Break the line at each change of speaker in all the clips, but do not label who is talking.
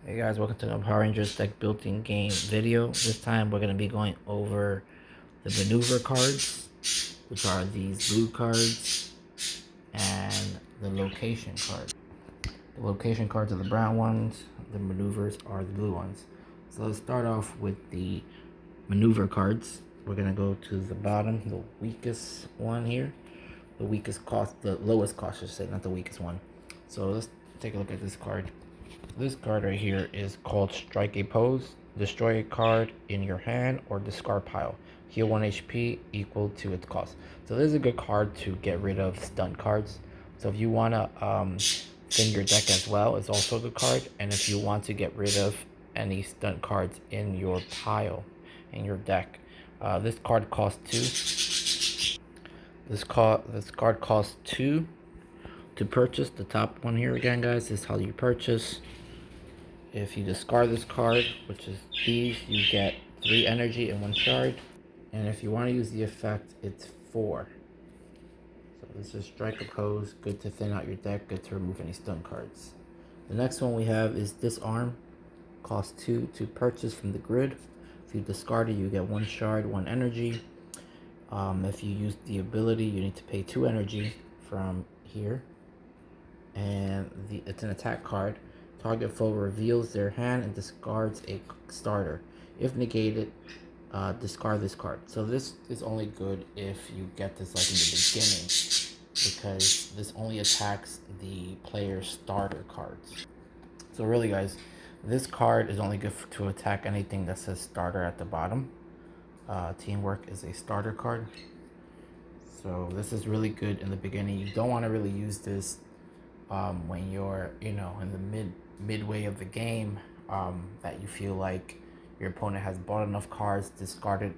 Hey guys, welcome to the Power Rangers deck building game video. This time we're going to be going over the maneuver cards, which are these blue cards, and the location cards. The location cards are the brown ones, the maneuvers are the blue ones. So let's start off with the maneuver cards. We're going to go to the bottom, the weakest one here. The weakest cost, the lowest cost, I should say, not the weakest one. So let's take a look at this card. This card right here is called Strike a Pose. Destroy a card in your hand or discard pile. Heal 1 HP equal to its cost. So this is a good card to get rid of stun cards. So if you want to thin your deck as well, it's also a good card. And if you want to get rid of any stun cards in your pile, in your deck, this card costs 2. This card costs 2 to purchase. The top one here again, guys, is how you purchase. If you discard this card, which is these, you get 3 energy and 1 shard. And if you want to use the effect, it's 4. So this is Strike a Pose, good to thin out your deck, good to remove any stun cards. The next one we have is Disarm, costs 2 to purchase from the grid. If you discard it, you get 1 shard, 1 energy. If you use the ability, you need to pay 2 energy from here. And it's an attack card. Target foe reveals their hand and discards a starter. If negated, discard this card. So this is only good if you get this like in the beginning, because this only attacks the player's starter cards. So really, guys, this card is only good to attack anything that says starter at the bottom. Teamwork is a starter card. So this is really good in the beginning. You don't want to really use this when you're, in the midway of the game, that you feel like your opponent has bought enough cards, discarded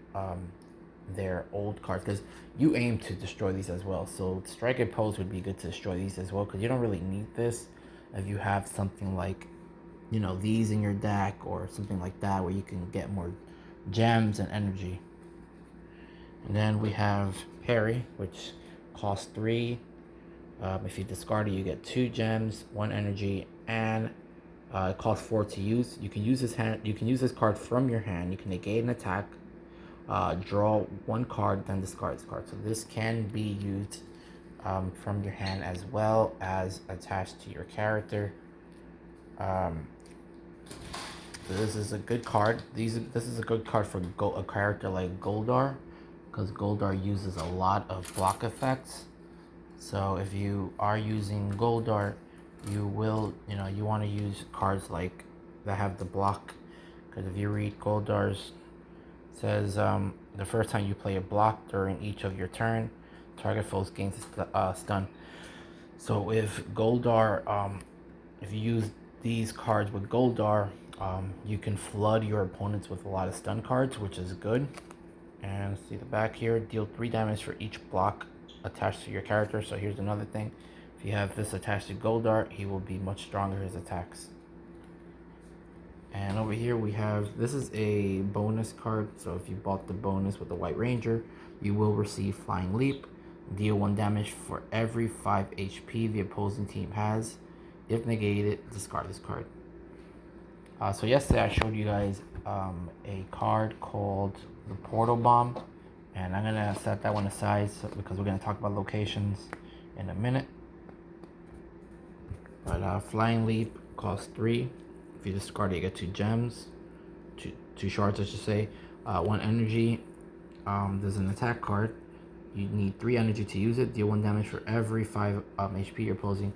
their old cards, because you aim to destroy these as well. So Strike a Pose would be good to destroy these as well, because you don't really need this if you have something like, these in your deck or something like that, where you can get more gems and energy. And then we have Parry, which costs 3. If you discard it, you get 2 gems, 1 energy, and it costs 4 to use. You can use this card from your hand. You can negate an attack, draw 1 card, then discard this card. So this can be used from your hand as well as attached to your character. So this is a good card. This is a good card for a character like Goldar, because Goldar uses a lot of block effects. So if you are using Goldar, you will, you want to use cards like that have the block, because if you read Goldar's, says the first time you play a block during each of your turn, target foes gains stun. So if Goldar, if you use these cards with Goldar, you can flood your opponents with a lot of stun cards, which is good. And see the back here, deal 3 damage for each block attached to your character. So here's another thing. If you have this attached to Goldar, he will be much stronger, his attacks. And over here we have, this is a bonus card. So if you bought the bonus with the White Ranger, you will receive Flying Leap. Deal 1 damage for every 5 HP the opposing team has. If negated, discard this card. So yesterday I showed you guys a card called the Portal Bomb, and I'm gonna set that one aside because we're gonna talk about locations in a minute. But Flying Leap costs 3. If you discard it, you get 2 gems, two shards, I should say, 1 energy. There's an attack card. You need 3 energy to use it. Deal 1 damage for every 5 HP your opposing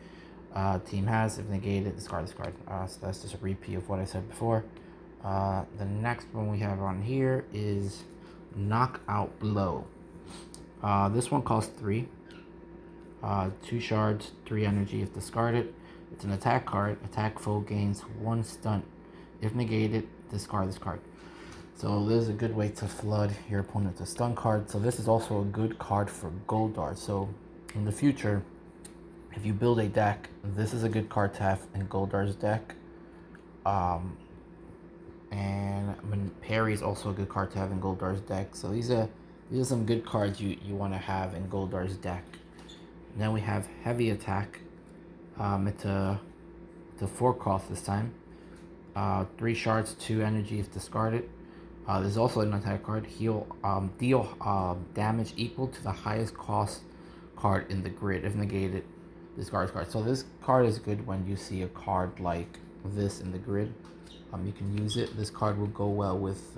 team has. If negated, discard this card. So that's just a repeat of what I said before. The next one we have on here is Knockout Blow. This one costs 3. 2 shards, 3 energy if discarded. It's an attack card. Attack foe gains 1 stun. If negated, discard this card. So this is a good way to flood your opponent with stun cards. So this is also a good card for Goldar. So in the future, if you build a deck, this is a good card to have in Goldar's deck. And Parry is also a good card to have in Goldar's deck. So these are some good cards you want to have in Goldar's deck. And then we have Heavy Attack. It's a 4 cost this time. 3 shards, 2 energy if discarded. There's also an untitled card. Deal damage equal to the highest cost card in the grid. If negated, discard card. So this card is good when you see a card like this in the grid. You can use it. This card will go well with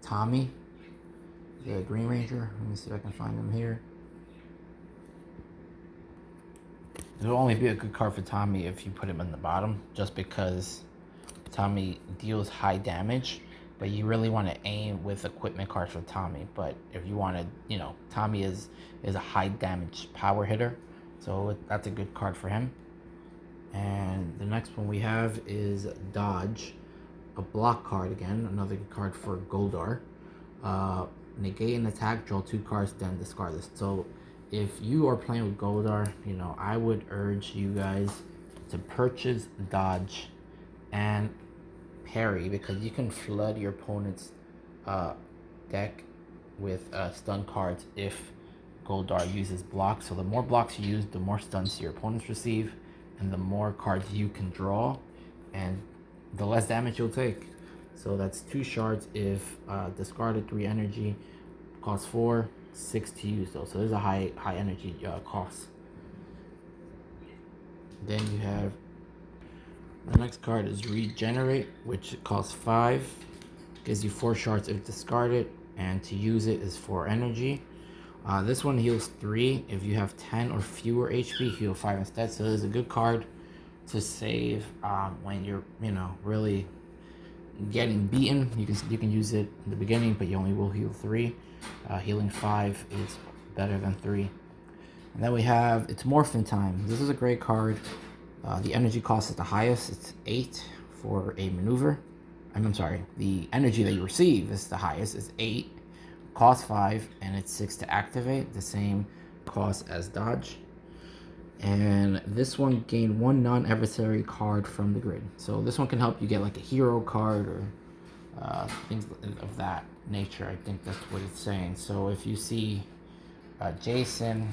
Tommy, the Green Ranger. Let me see if I can find him here. It'll only be a good card for Tommy if you put him in the bottom, just because Tommy deals high damage, but you really want to aim with equipment cards for Tommy. But if you want to, Tommy is a high damage power hitter, so that's a good card for him. And the next one we have is Dodge, a block card again, another good card for Goldar. Negate an attack, draw 2 cards, then discard this. So if you are playing with Goldar, I would urge you guys to purchase Dodge and parry, because you can flood your opponent's deck with stun cards if Goldar uses blocks. So the more blocks you use, the more stuns your opponents receive, and the more cards you can draw, and the less damage you'll take. So that's 2 shards if discarded, 3 energy, cost 4, 6 to use though. So there's a high energy cost. Then you have the next card is Regenerate, which costs 5, gives you 4 shards if discarded, and to use it is 4 energy. This one heals 3. If you have 10 or fewer HP, heal 5 instead. So it's a good card to save when you're, really getting beaten. You can use it in the beginning, but you only will heal 3. Healing 5 is better than 3. And then we have, it's Morphin Time. This is a great card. The energy cost is the highest. It's 8 for a maneuver. I'm sorry, the energy that you receive is the highest. It's 8, cost 5, and it's 6 to activate. The same cost as Dodge. And this one gained 1 non-adversary card from the grid. So this one can help you get like a hero card or things of that nature. I think that's what it's saying. So if you see Jason,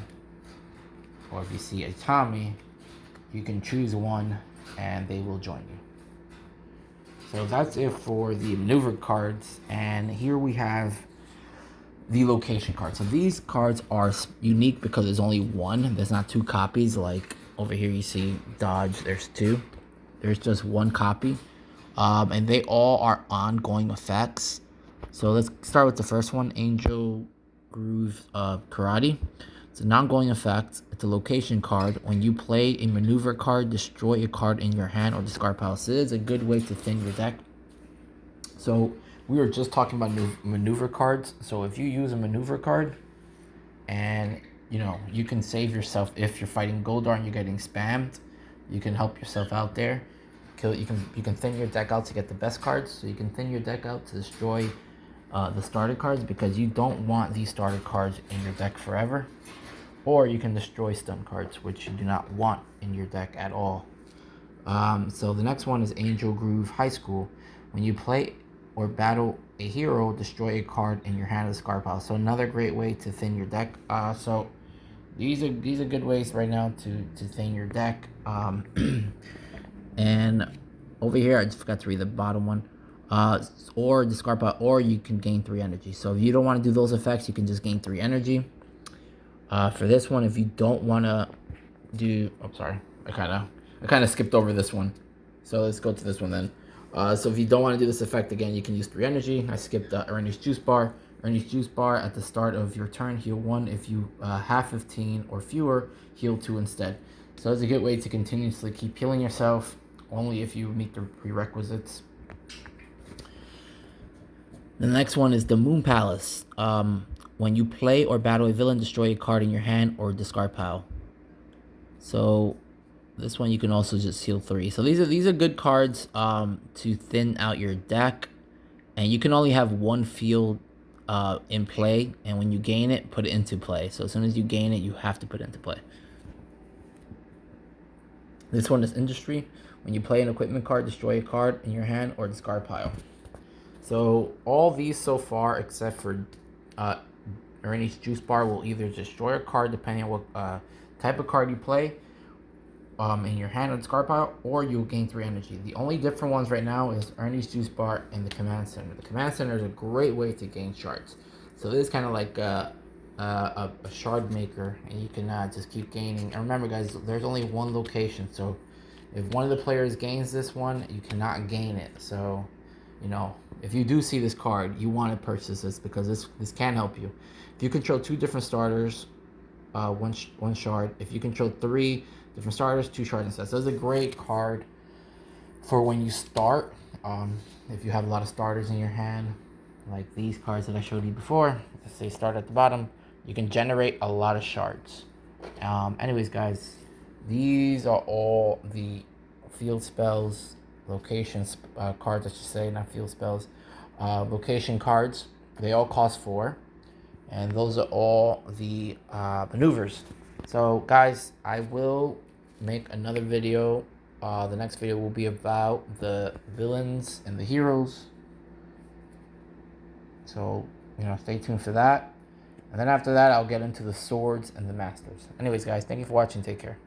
or if you see a Tommy, you can choose one and they will join you. So that's it for the maneuver cards. And here we have the location cards. So these cards are unique because there's only one. There's not 2 copies. Like over here you see Dodge, there's 2. There's just 1 copy. And they all are ongoing effects. So let's start with the first one, Angel Groove Karate. It's an ongoing effect. It's a location card. When you play a maneuver card, destroy a card in your hand or discard pile. So it is a good way to thin your deck. So we were just talking about maneuver cards. So if you use a maneuver card, and you can save yourself if you're fighting Goldar and you're getting spammed, you can help yourself out there. You can thin your deck out to get the best cards. So you can thin your deck out to destroy the starter cards, because you don't want these starter cards in your deck forever. Or you can destroy stun cards, which you do not want in your deck at all. So the next one is Angel Groove High School. When you play or battle a hero, destroy a card in your hand or discard pile. So another great way to thin your deck. So these are good ways right now to thin your deck. And over here, I just forgot to read the bottom one. Or discard pile, or you can gain 3 energy. So if you don't want to do those effects, you can just gain 3 energy. For this one, if you don't want to do, sorry, I kind of skipped over this one. So let's go to this one then. So if you don't want to do this effect again, you can use 3 energy. I skipped Ernie's Juice Bar. Ernie's Juice Bar, at the start of your turn, heal 1. If you have 15 or fewer, heal 2 instead. So it's a good way to continuously keep healing yourself, only if you meet the prerequisites. The next one is the Moon Palace. When you play or battle a villain, destroy a card in your hand or discard pile. So this one you can also just heal 3. So these are good cards to thin out your deck, and you can only have 1 field in play, and when you gain it, put it into play. So as soon as you gain it, you have to put it into play. This one is Industry. When you play an equipment card, destroy a card in your hand or discard pile. So all these so far, except for Ernie's Juice Bar, will either destroy a card depending on what type of card you play, in your hand or discard pile, or you'll gain 3 energy. The only different ones right now is Ernie's Juice Bar and the Command Center. The Command Center is a great way to gain shards. So this is kind of like a shard maker, and you can just keep gaining. And remember, guys, there's only one location, so if one of the players gains this one, you cannot gain it. So, you know, if you do see this card, you want to purchase this because this can help you. If you control 2 different starters, one shard. If you control 3 different starters, 2 shards instead. So it's a great card for when you start. If you have a lot of starters in your hand, like these cards that I showed you before, let's say start at the bottom, you can generate a lot of shards. Anyways, guys, these are all the field spells, locations cards, I should say, not field spells, location cards. They all cost 4. And those are all the maneuvers. So, guys, I will make another video. The next video will be about the villains and the heroes. So, you know, stay tuned for that. And then after that, I'll get into the swords and the masters. Anyways, guys, thank you for watching. Take care.